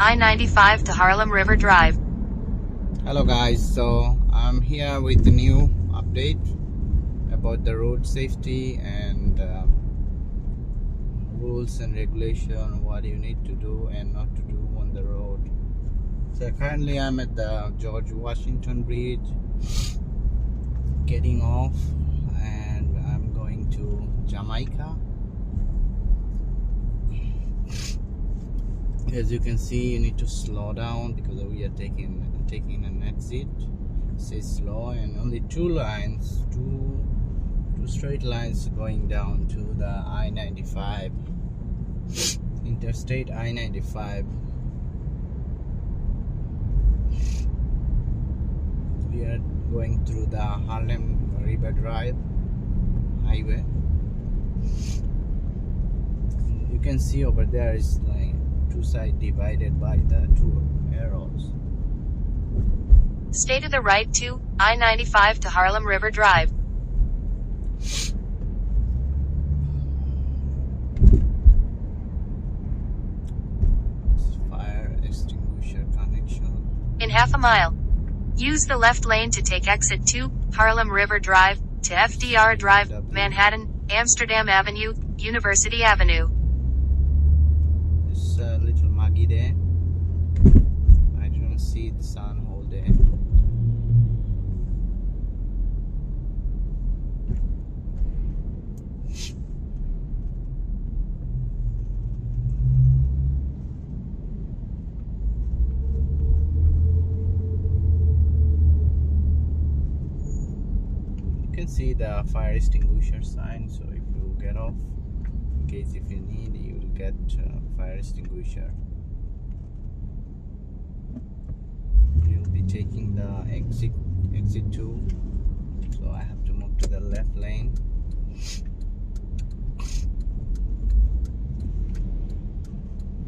I-95 to Harlem River Drive. Hello guys, so I'm here with the new update about the road safety and rules and regulation, what you need to do and not to do on the road. So currently I'm at the George Washington Bridge, getting off, and I'm going to Jamaica. As you can see, you need to slow down because we are taking an exit. It says slow, and only two straight lines going down to the I-95, Interstate I-95. We are going through the Harlem River Drive highway. You can see over there is like two sides divided by the two arrows. Stay to the right to I-95 to Harlem River Drive. Fire extinguisher connection. In half a mile, use the left lane to take exit 2, Harlem River Drive, to FDR Drive, Manhattan, Amsterdam Avenue, University Avenue. It's a little muggy there. I don't see the sun whole day. You can see the fire extinguisher sign, so if you get off, in case if you need, you will get fire extinguisher. You'll be taking the exit 2, so I have to move to the left lane.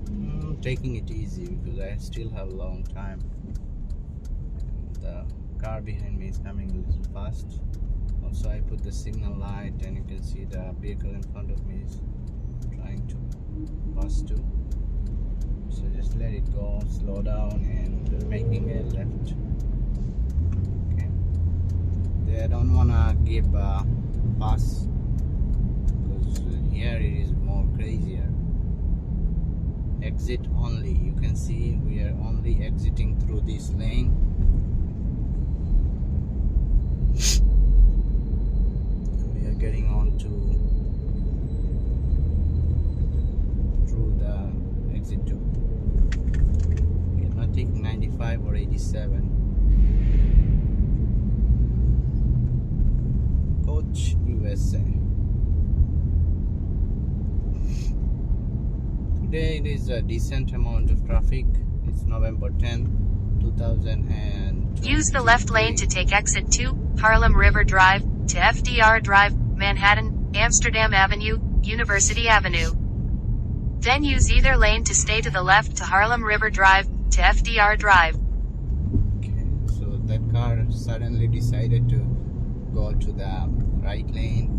I'm taking it easy because I still have a long time, and the car behind me is coming a little fast. Also, I put the signal light, and you can see the vehicle in front of me is trying to pass too. So just let it go, slow down, and making a left. Okay. They don't wanna give a pass because here it is more crazier. Exit only. You can see we are only exiting through this lane. Getting on to through the exit 2. We are not taking 95 or 87. Coach USA. Today it is a decent amount of traffic. It's November 10th, 2020. Use the left lane to take exit 2, Harlem River Drive, to FDR Drive, Manhattan, Amsterdam Avenue, University Avenue. Then use either lane to stay to the left to Harlem River Drive, to FDR Drive. Okay, so that car suddenly decided to go to the right lane.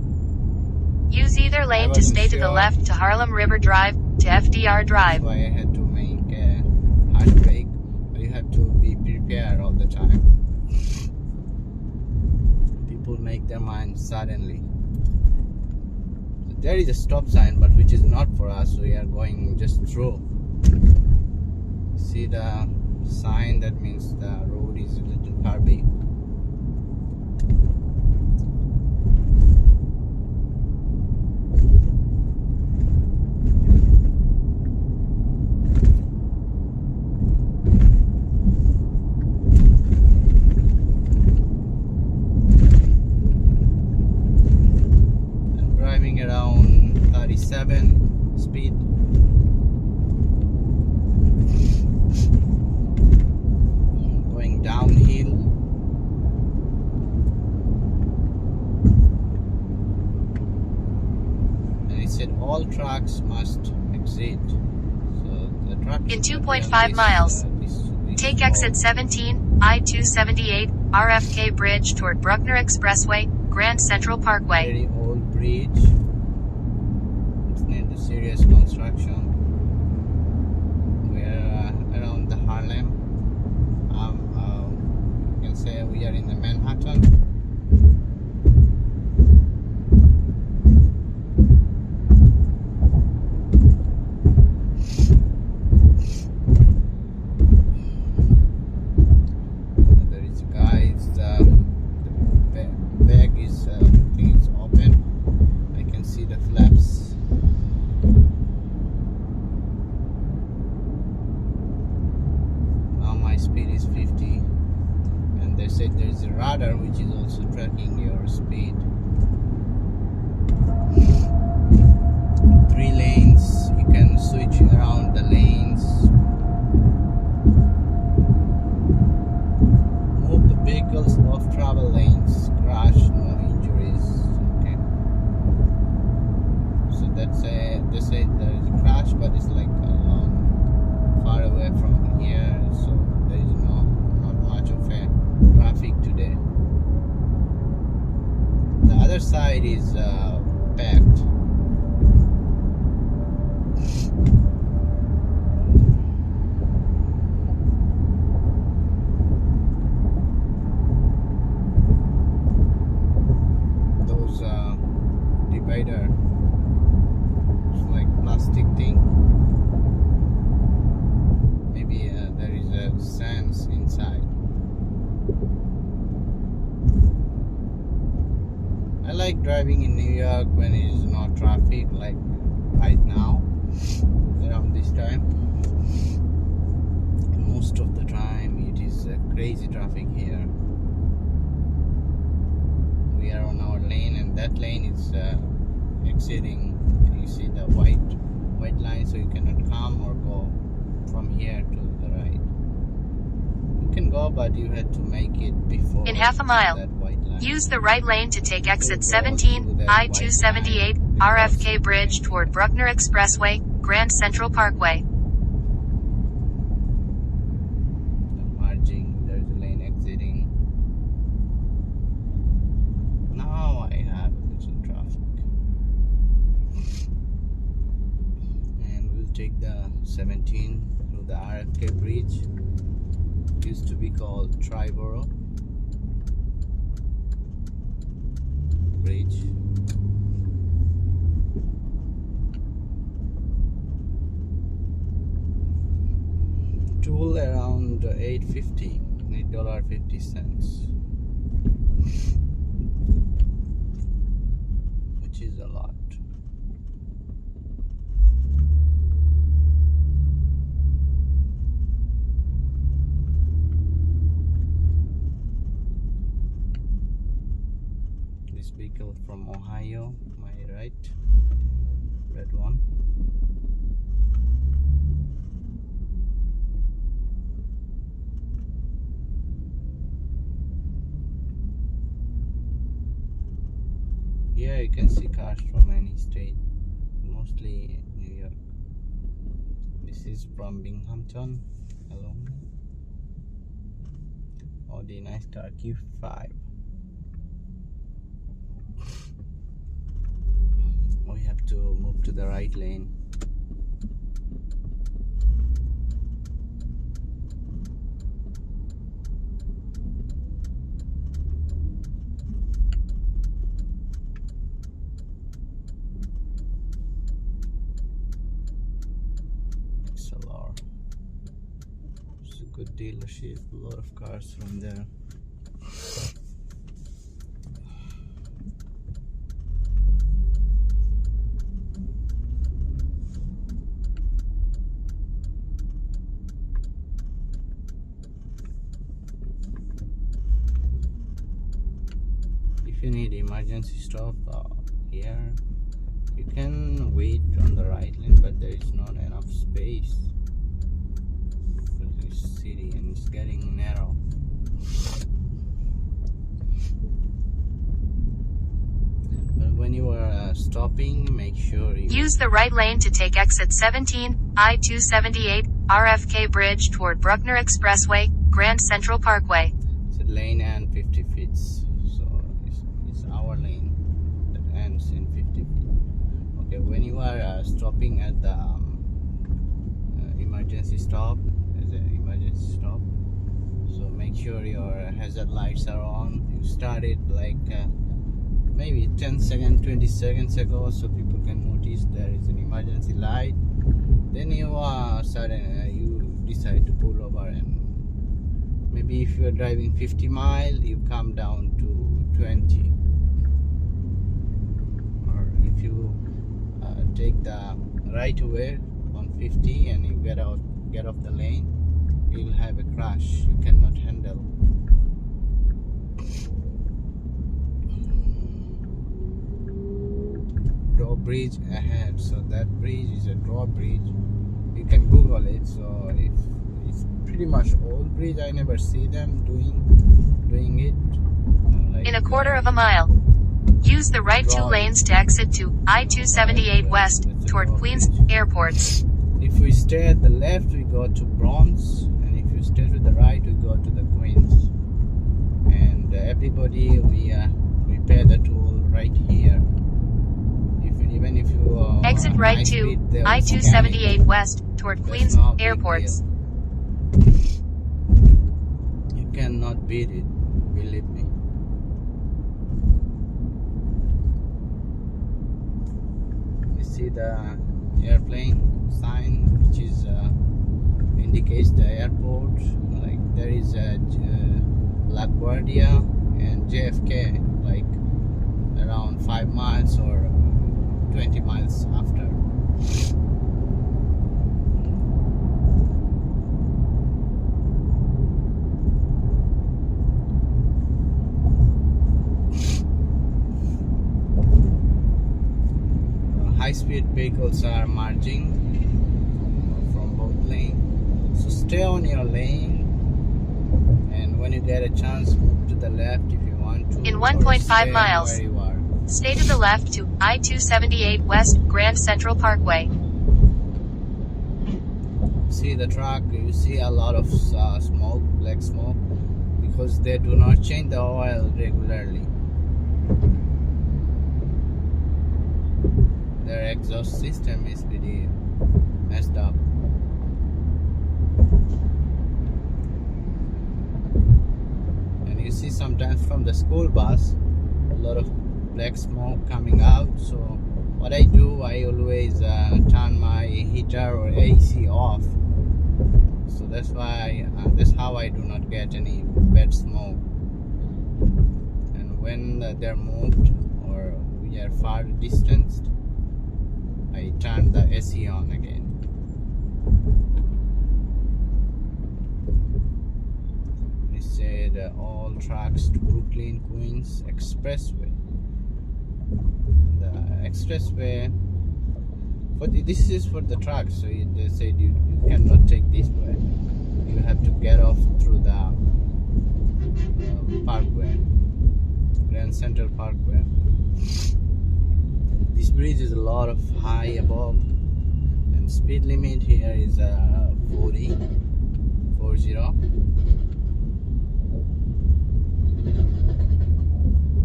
Use either lane to stay to the left to Harlem River Drive, to FDR Drive. So I had to make a hard brake, but you have to be prepared all the time. People make their mind suddenly. There is a stop sign, but which is not for us. We are going just through. See the sign? That means the road is a little curvy. Around 37 speed. Going downhill. And it said all trucks must exit. So the truck in 2.5 miles. Take exit 17, I-278, RFK Bridge toward Bruckner Expressway, Grand Central Parkway. Very old bridge. It's near the serious construction. We are around speed is 50, and they said there is a radar which is also tracking your speed. 3 lanes, you can switch around the lanes, move the vehicles off travel lanes, crash, no injuries. Okay, so they say there is a crash, but it's like far away from here, so there is not much of a traffic today. The other side is packed. Those divider, it's like plastic thing. Maybe there is a sense inside. I like driving in New York when it is not traffic, like right now, around this time. Most of the time it is crazy traffic here. We are on our lane, and that lane is exiting. You see the white line, so you cannot come or go from here to the right. You can go, but you had to make it before. In half a mile, that white line. Use the right lane to take exit 17, I-278, RFK Bridge toward Bruckner Expressway, Grand Central Parkway. Merging, there's a lane exiting. Now I have a little traffic. And we'll take the 17 through the RFK Bridge. It used to be called Triborough Bridge. Toll around $8.50, $8.50, which is a lot. This vehicle from Ohio, my right, red one. Here you can see cars from any state, mostly New York. This is from Binghamton, Alone. Audi nice car Q5. We have to move to the right lane. XLR. It's a good dealership, a lot of cars from there. If you need emergency stop here, you can wait on the right lane, but there is not enough space for this city and it's getting narrow. But when you are stopping, make sure you Use the right lane to take exit 17, I-278, RFK Bridge toward Bruckner Expressway, Grand Central Parkway. it's a lane and 50 feet, so it's our lane that ends in 50 feet. Okay, when you are stopping at the emergency stop, there's an emergency stop, so make sure your hazard lights are on. You started like maybe 10 seconds, 20 seconds ago, so people can notice there is an emergency light. Then you you decide to pull over, and maybe if you are driving 50 miles, you come down to 20. Or if you take the right away on 50 and you get off the lane, you'll have a crash. You cannot handle. Drawbridge ahead, so that bridge is a drawbridge. You can Google it. So if it's pretty much old bridge, I never see them doing it. In a quarter of a mile, use the right 2 lanes to exit to I-278 West toward Queens Airports. If we stay at the left, we go to Bronx, and if you stay to the right, we go to the Queens. And everybody, we pay the toll right here. Even if you exit right to I-278 West toward Queens Airports. You cannot beat it, believe me. You see the airplane sign, which is indicates the airport. Like there is a LaGuardia and JFK, like around 5 miles or 20 miles after. High-speed vehicles are merging from both lanes, so stay on your lane, and when you get a chance, move to the left if you want to. In 1.5 miles, stay to the left to I-278 West Grand Central Parkway. See the truck, you see a lot of smoke, black smoke, because they do not change the oil regularly. Their exhaust system is pretty messed up. And you see sometimes from the school bus a lot of black smoke coming out. So what I do, I always turn my heater or AC off. So that's why that's how I do not get any bad smoke. And when they're moved or we are far distanced, I turn the AC on again. We said all tracks to Brooklyn Queens Expressway. The expressway, this is for the trucks, so they said you cannot take this way. You have to get off through the Parkway, Grand Central Parkway. This bridge is a lot of high above, and speed limit here is 40.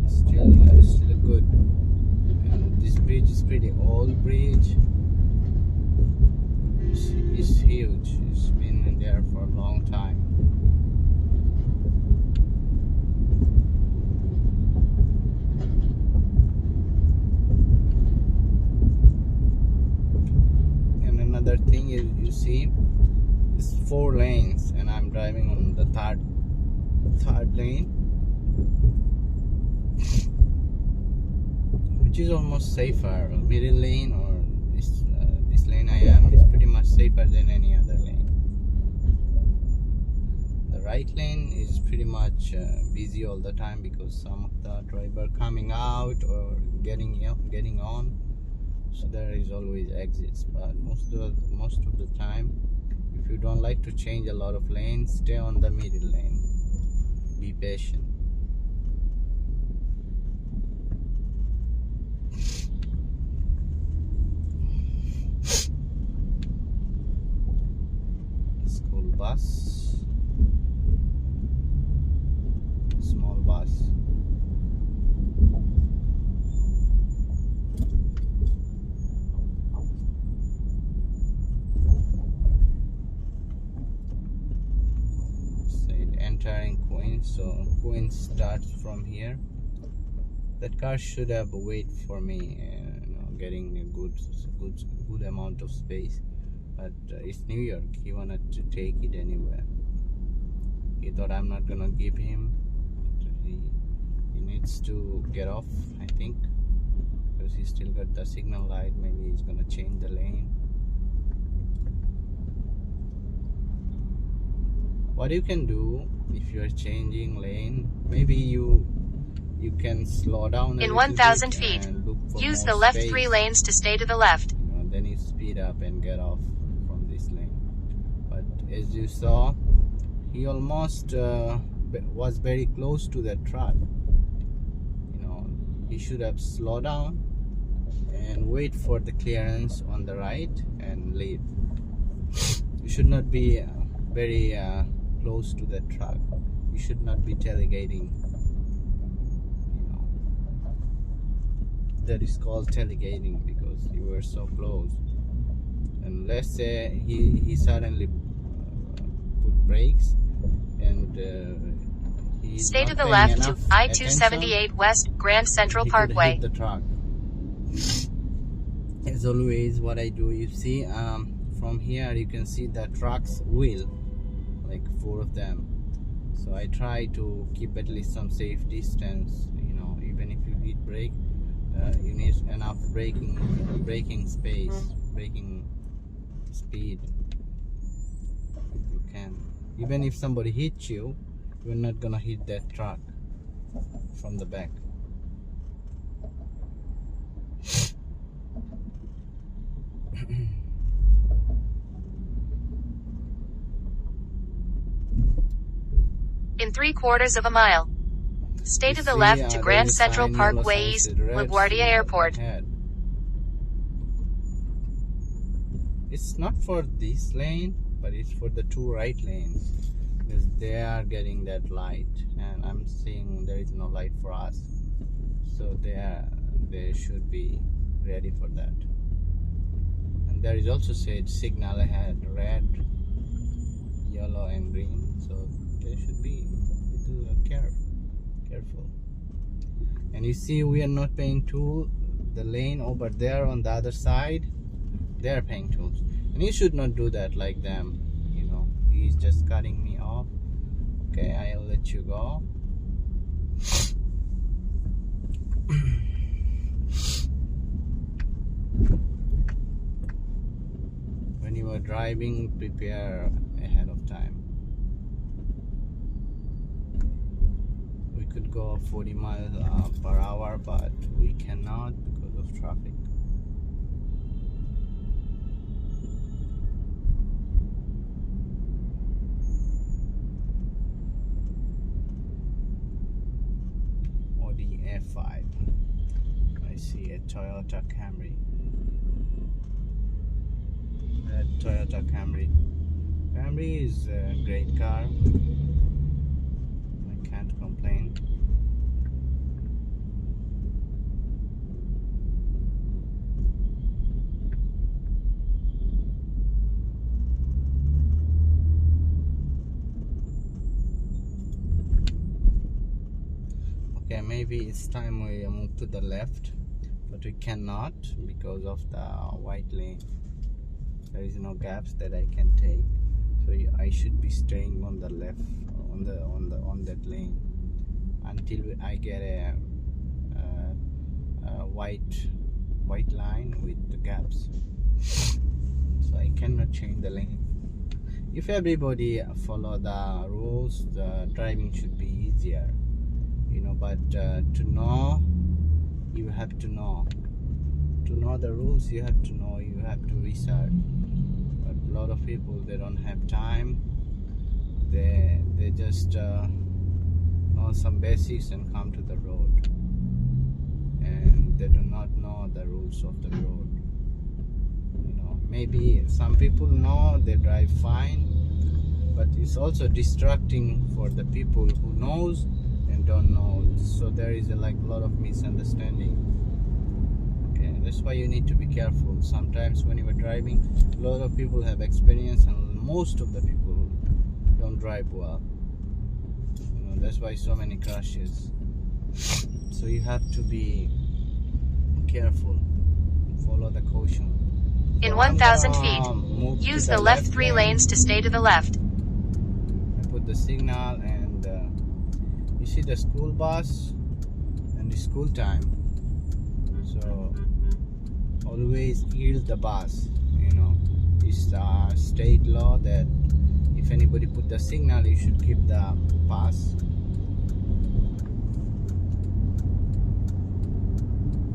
Still good. And this bridge is pretty old bridge. It's huge. It's been in there for a long time. Another thing you see is 4 lanes, and I'm driving on the third lane, which is almost safer. Middle lane or this lane I am is pretty much safer than any other lane. The right lane is pretty much busy all the time because some of the driver coming out or getting on. So there is always exits, but most of the time, if you don't like to change a lot of lanes, stay on the middle lane. Be patient. School bus, small bus. Entering Queens, so Queens starts from here. That car should have waited for me, getting a good amount of space. But it's New York. He wanted to take it anywhere. He thought I'm not gonna give him. He needs to get off, I think, because he still got the signal light. Maybe he's gonna change the lane. What you can do if you're changing lane, maybe you can slow down a In little 1,000 bit feet, and look for use more the left space. 3 lanes to stay to the left. Then you speed up and get off from this lane. But as you saw, he almost was very close to the truck. He should have slowed down and wait for the clearance on the right and leave. You should not be very close to the truck. You should not be tailgating. That is called tailgating because you were so close. And let's say he suddenly put brakes and he's Stay not to the paying left to enough I-278 attention, West Grand Central he could Parkway. hit the truck. As always, what I do, you see from here you can see the truck's wheel, like 4 of them. So I try to keep at least some safe distance. Even if you hit brake, you need enough braking space, braking speed. You can, even if somebody hits you, you're not gonna hit that truck from the back. In 3/4 of a mile, stay to the left to Grand Central Parkway East, LaGuardia Airport. Ahead. It's not for this lane, but it's for the 2 right lanes because they are getting that light, and I'm seeing there is no light for us, so they should be ready for that. And there is also said signal ahead, red, yellow and green, so they should be a little careful. And you see we are not paying toll. The lane over there on the other side, they are paying tolls, and you should not do that like them. He's just cutting me off. Okay, I'll let you go. When you are driving, prepare ahead of time. We could go 40 miles per hour, but we cannot because of traffic. Audi A5. I see a Toyota Camry. That Toyota Camry. Camry is a great car. I can't complain. Okay, maybe it's time we move to the left, but we cannot because of the white lane. There is no gaps that I can take, so I should be staying on the left, on that lane until I get a white line with the gaps. So I cannot change the lane. If everybody follow the rules, the driving should be easier. But to know, you have to know. To know the rules, you have to know. You have to research. But a lot of people, they don't have time. They just know some basics and come to the road, and they do not know the rules of the road. Maybe some people know, they drive fine, but it's also distracting for the people who knows and don't know. So there is a lot of misunderstanding. Okay, that's why you need to be careful. Sometimes when you are driving, a lot of people have experience, and most of the people don't drive well. That's why so many crashes. So you have to be careful. Follow the caution. In 1,000 feet, use the left 3 lanes to stay to the left. I put the signal, and you see the school bus and the school time. So always yield the bus. It's a state law that if if anybody put the signal, you should keep the pass.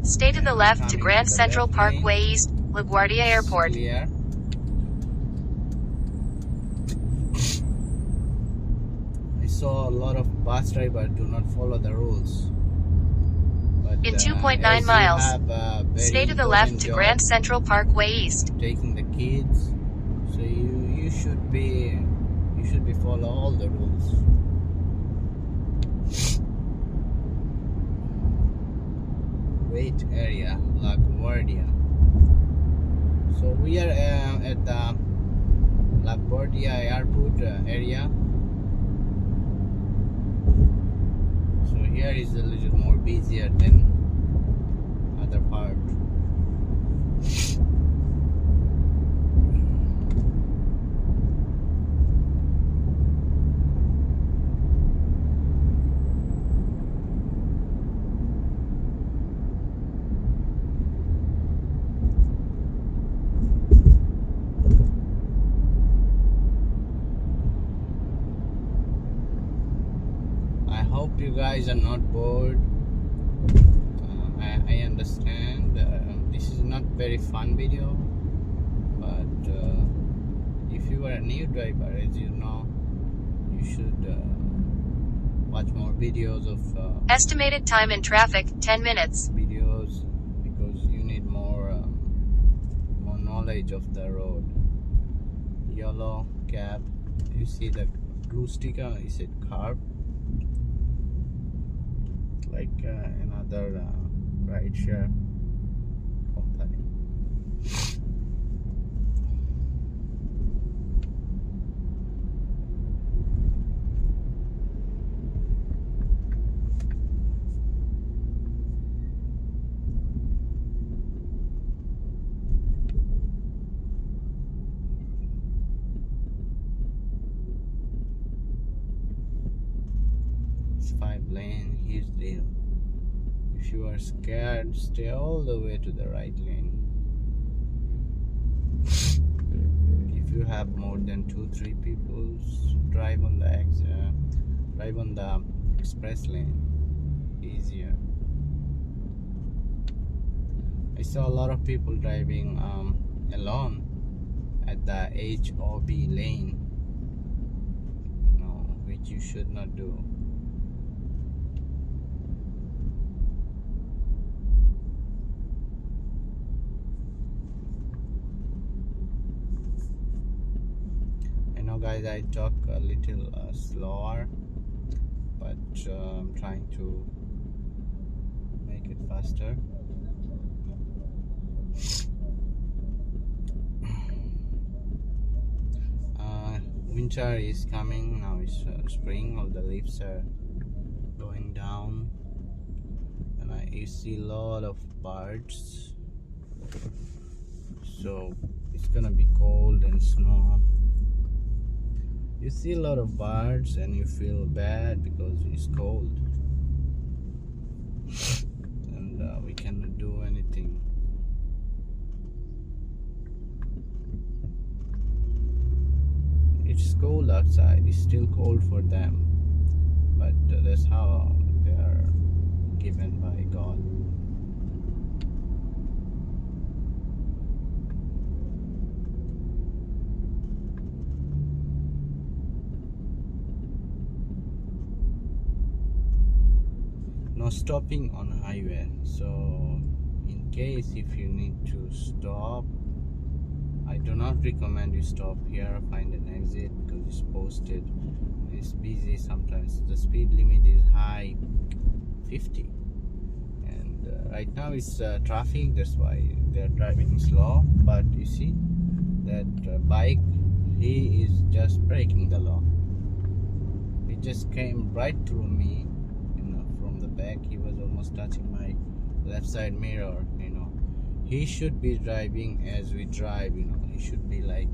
Stay to the left to Coming Grand to the Central left Parkway lane. East, LaGuardia It's Airport. clear. I saw a lot of bus drivers do not follow the rules. But, In 2.9 as you miles, have a very stay to the left important to job, Grand Central Parkway East. taking the kids, so you should be follow all the rules. Wait area, LaGuardia. So we are at the LaGuardia Airport area. So here is a little more busier than other part. I hope you guys are not bored. I understand this is not very fun video, but if you are a new driver, as you know, you should watch more videos of Estimated time in traffic, 10 minutes. videos, because you need more knowledge of the road. Yellow cab, you see the blue sticker, is it carb? Like another rideshare company. It's 5 lane. Here's the deal. If you are scared, stay all the way to the right lane. If you have more than 2-3 people, drive on the express lane. Easier. I saw a lot of people driving alone at the HOB lane, which you should not do. Guys, I talk a little slower, but I'm trying to make it faster. Winter is coming now. It's spring. All the leaves are going down, and you see a lot of birds. So it's gonna be cold and snow. You see a lot of birds and you feel bad because it's cold, and we cannot do anything. It's cold outside. It's still cold for them, but that's how they are given by God. No stopping on highway, so in case if you need to stop, I do not recommend you stop here. Find an exit because it's posted, it's busy. Sometimes the speed limit is high, 50, and right now it's traffic, that's why they're driving slow. But you see that bike, he is just breaking the law. He just came right through me from the back. He was almost touching my left side mirror. He should be driving as we drive. He should be like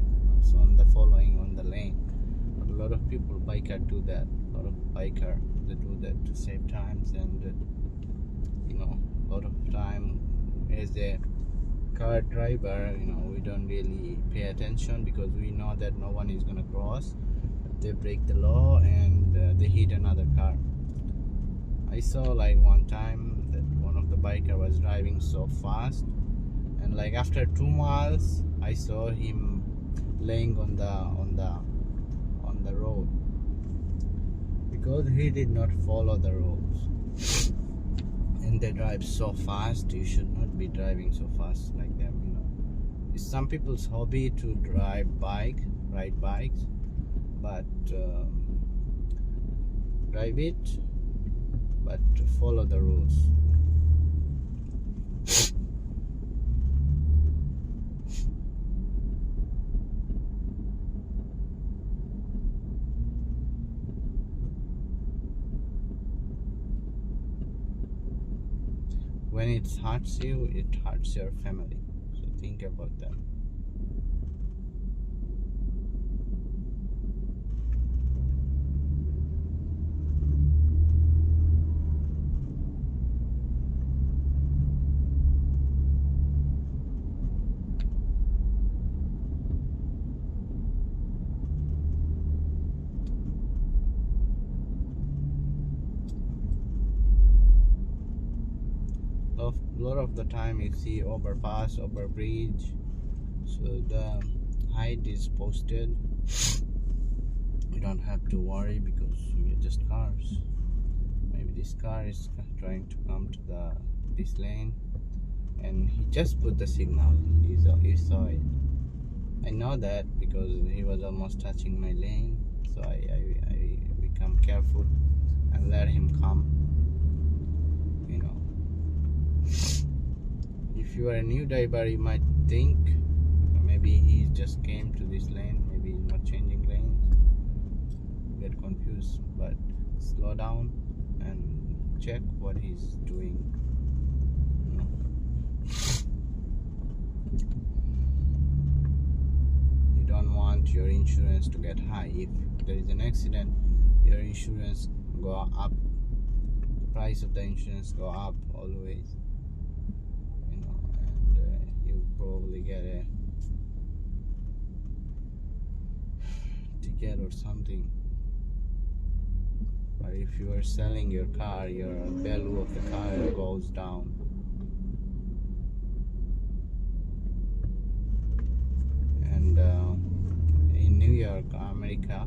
on the following on the lane. But a lot of people, biker, do that. A lot of biker, they do that to save times, and a lot of time as a car driver, we don't really pay attention because we know that no one is gonna cross. they break the law and they hit another car. I saw like one time that one of the biker was driving so fast, and like after 2 miles I saw him laying on the road because he did not follow the rules. And they drive so fast. You should not be driving so fast like them, you know. It's some people's hobby to ride bikes, but drive it, but follow the rules. When it hurts you, it hurts your family. So think about that. A lot of the time you see overpass, over bridge, so the height is posted. You don't have to worry because we're just cars. Maybe this car is trying to come to this lane, and he just put the signal. He saw it. I know that because he was almost touching my lane, so I become careful and let him come. You know, if you are a new driver, you might think maybe he just came to this lane, maybe he's not changing lanes. Get confused, but slow down and check what he's doing. You know. You don't want your insurance to get high. If there is an accident, your insurance go up. The price of the insurance go up always. You know, and you probably get a ticket or something. But if you are selling your car, your value of the car goes down. And in New York, America,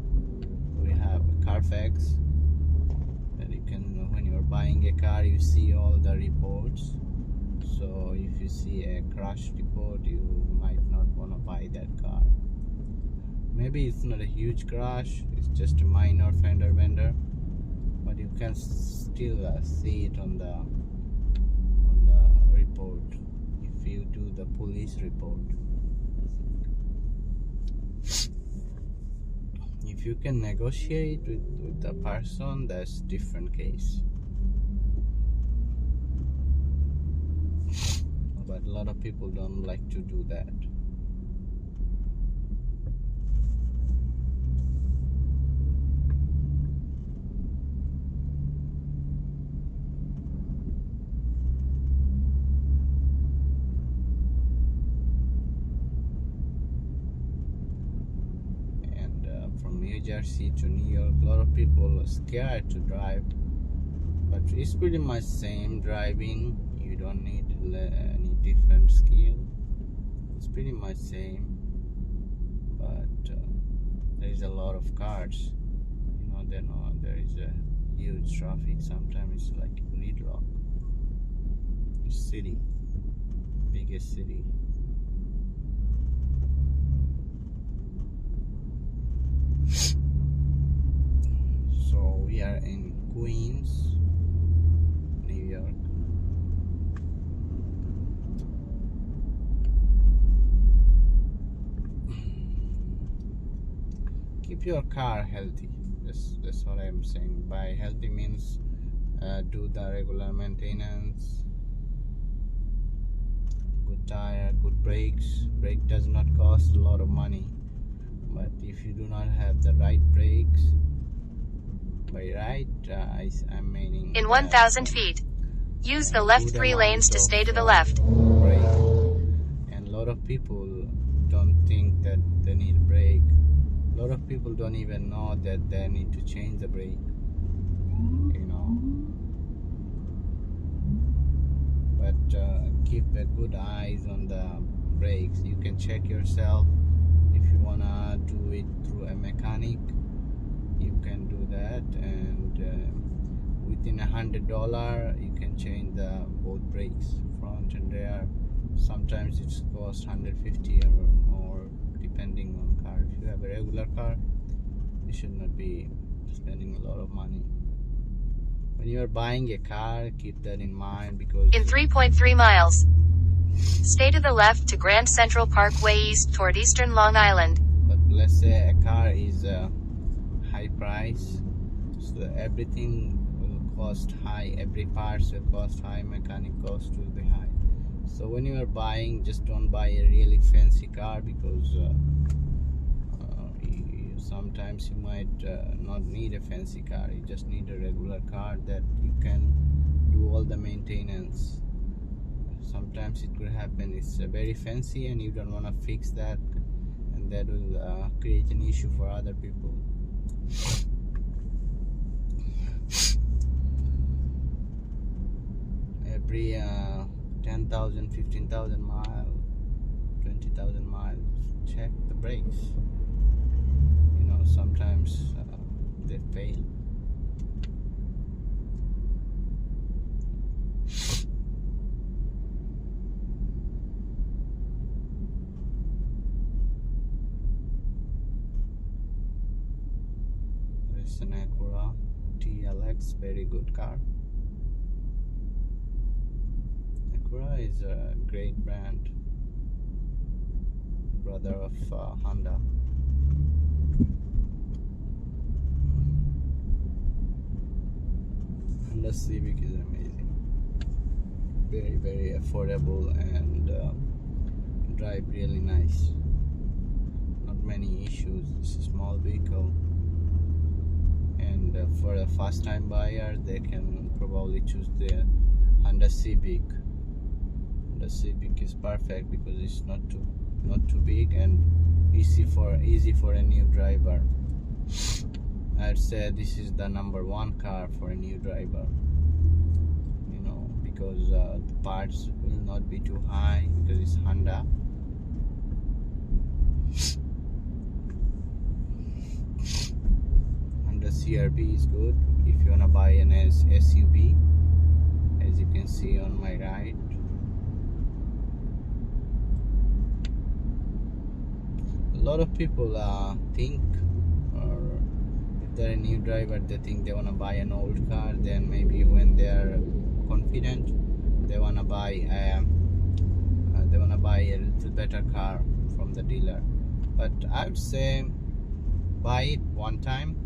we have Carfax that you can, when you're buying a car, you see all the reports. So if you see a crash report, you might not want to buy that car. Maybe it's not a huge crash, it's just a minor fender bender, but you can still see it on the report if you do the police report. If you can negotiate with the person, that's different case. But a lot of people don't like to do that. From New Jersey to New York, a lot of people are scared to drive, but it's pretty much same driving. You don't need any different skill. It's pretty much same, but there is a lot of cars. You know, there is a huge traffic. Sometimes it's like gridlock. City, biggest city. So we are in Queens, New York. Keep your car healthy. That's what I'm saying. By healthy means do the regular maintenance, good tire, good brakes. Brake does not cost a lot of money, but if you do not have the right brakes, by right, I'm meaning In 1,000 feet, use the left 3 lanes to stay to the left. Brake. And a lot of people don't think that they need a brake. A lot of people don't even know that they need to change the brake, you know. But keep a good eyes on the brakes. You can check yourself. If you wanna do it through a mechanic, you can do that, and within $100 you can change the both brakes, front and rear. Sometimes it's cost 150 or more depending on car. If you have a regular car, you should not be spending a lot of money. When you are buying a car, keep that in mind, because In 3.3 miles, stay to the left to Grand Central Parkway east toward eastern Long Island. but let's say a car is high price, so everything will cost high, every parts will cost high, mechanic cost will be high. So when you are buying, just don't buy a really fancy car, because sometimes you might not need a fancy car. You just need a regular car that you can do all the maintenance. Sometimes it could happen it's very fancy and you don't want to fix that, and that will create an issue for other people. Every 10,000, 15,000 miles, 20,000 miles, check the brakes. You know, sometimes they fail. There's an Acura TLX, very good car. Acura is a great brand, brother of Honda. Honda Civic is amazing, very, very affordable, and drive really nice. Not many issues. It's a small vehicle, and for a first time buyer, they can probably choose the Honda Civic. The Civic is perfect because it's not too big and easy for a new driver. I'd say this is the #1 car for a new driver, you know, because the parts will not be too high because it's Honda. Honda CRV is good if you wanna buy an SUV, as you can see on my right. A lot of people think, or if they're a new driver, they think they want to buy an old car. Then maybe when they're confident, they want to buy a little better car from the dealer. But I would say buy it one time,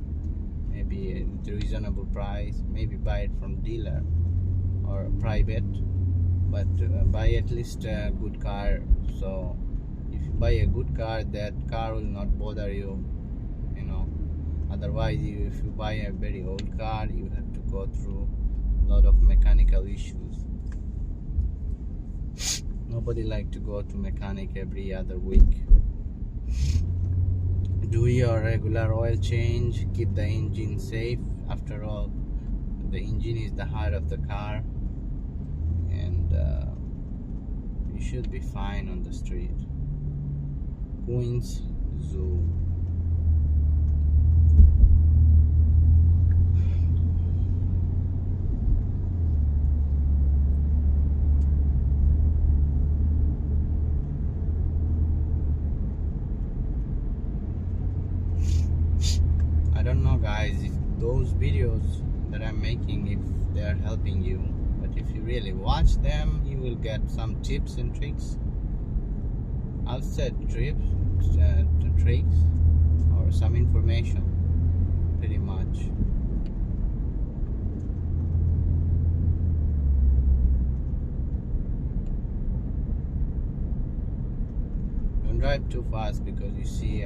maybe at a reasonable price. Maybe buy it from dealer or private, but buy at least a good car. So if you buy a good car, that car will not bother you, you know. Otherwise, if you buy a very old car, you have to go through a lot of mechanical issues. Nobody like to go to mechanic every other week. Do your regular oil change, keep the engine safe. After all, the engine is the heart of the car, and you should be fine on the street. Queens Zoo. I don't know, guys, if those videos that I'm making, if they are helping you, but if you really watch them, you will get some tips and tricks. I'll set tricks or some information, pretty much. Don't drive too fast, because you see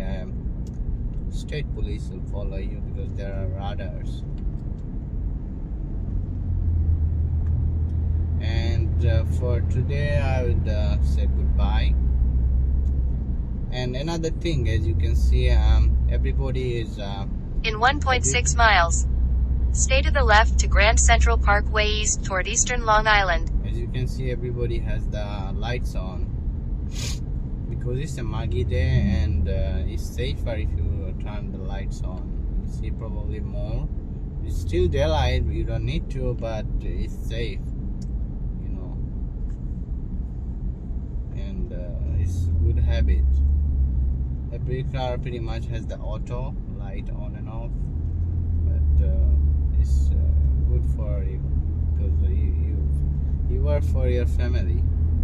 state police will follow you because there are radars. And for today, I would say goodbye. And another thing, as you can see, everybody is In 1.6 miles, stay to the left to Grand Central Parkway East toward eastern Long Island. as you can see, everybody has the lights on because it's a muggy day, and it's safer if you turn the lights on. You see probably more. It's still daylight, you don't need to, but it's safe, you know, and it's a good habit. Every car pretty much has the auto light on and off, but it's good for you because you are for your family,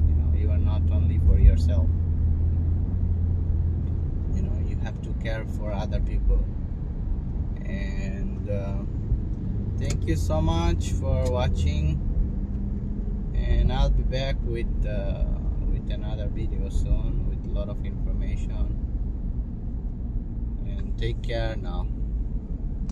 you know, you are not only for yourself, you know, you have to care for other people. And thank you so much for watching, and I'll be back with another video soon with a lot of information. And take care now.